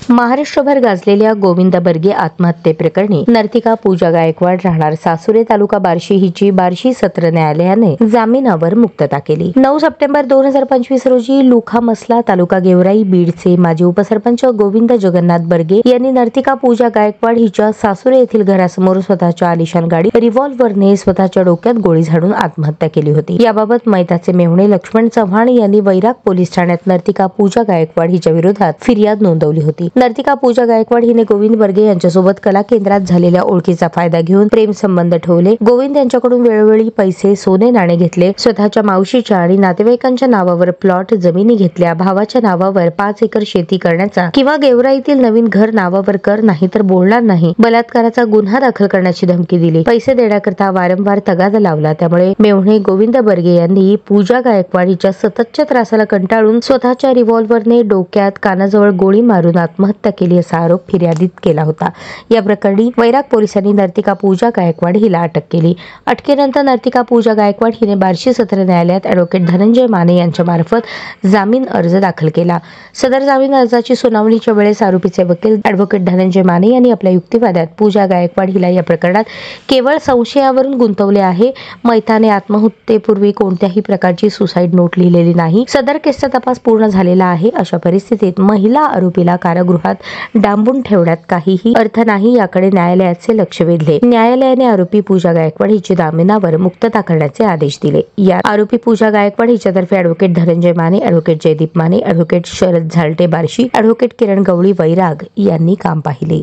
महाराष्ट्रभर गाजलेल्या गोविंद बर्गे आत्महत्येप्रकरणी नर्तिका पूजा गायकवाड राहणार सासुरे तालुका बार्शी हिची बार्शी सत्र न्यायालयाने जामिनावर मुक्तता केली। 9 सप्टेंबर 2025 रोजी लुखा मसला तालुका गेवराई बीडचे माजी उपसरपंच गोविंद जगन्नाथ बर्गे यांनी नर्तिका पूजा गायकवाड हिच्या सासुरे येथील घरासमोर स्वतःच्या आलिशान गाडी रिव्हॉल्व्हरने स्वतःच्या डोक्यात गोळी झाडून आत्महत्या केली होती। याबाबत मैताचे मेहुणे लक्ष्मण चव्हाण यांनी वैराग पोलीस ठाण्यात नर्तिका पूजा गायकवाड हिच्या विरोधात फिर्याद नोंदवली होती। नर्तिका पूजा गायकवाड हिने गोविंद बर्गे यांच्यासोबत कला केंद्रात झालेल्या ओळखीचा फायदा घेऊन प्रेम संबंध ठेवले। गोविंद यांच्याकडून वेळोवेळी पैसे सोने नाणे घेतले। स्वतःच्या मावशीच्या आणि नातेवाईकांच्या नावावर प्लॉट जमिनी घेतल्या। भावाच्या नावावर 5 एकर शेती करण्याचा किंवा गेवराईतील नवीन घर नावावर कर नाही तर बोलणार नाही, बलात्काराचा गुन्हा दाखल करण्याची धमकी दिली। पैसे देण्याकरता वारंवार तगादा लावला। त्यामुळे मेहुणे गोविंद बर्गे यांनी पूजा गायकवाड हिच्या सततच्या त्रासाला कंटाळून स्वतःच्या रिव्हॉल्व्हरने डोक्यात कानाजवळ गोळी मारून आत्महत्या केली असा आरोप फिर्यादीत केला होता। या प्रकरणी वैराग पोलिसांनी नर्तिका पूजा गायकवाड हिला अटक केली। अटकेनंतर नर्तिका पूजा गायकवाड हिने बार्शी सत्र न्यायालयात ॲडव्होकेट धनंजय माने यांच्या मार्फत जामीन अर्ज दाखल केला। सदर जामीन अर्जाची सुनावणीच्या वेळेस आरोपीचे वकील ॲडव्होकेट धनंजय माने यांनी आपल्या युक्तिवादात पूजा गायकवाड हिला या प्रकरणात केवळ संशयावरून गुंतवले आहे। मैताने आत्महत्येपूर्वी कोणत्याही प्रकारची सुसाईड नोट लिहिलेली नाही। सदर केसचा तपास पूर्ण झालेला आहे। अशा परिस्थितीत महिला आरोपीला कारागृहात डांबून ठेवण्यात काहीही अर्थ नाही याकडे न्यायालयाचे लक्ष वेधले। न्यायालयाने आरोपी पूजा गायकवाड हिची जामिनावर मुक्तता करण्याचे आदेश दिले। या आरोपी पूजा गायकवाड हिच्यातर्फे advocate Dhananjay Mane, advocate Jaydeep Mane, advocate Sharad Zalte Barshi, advocate Kiran Gawali Vairag यांनी काम पाहिले।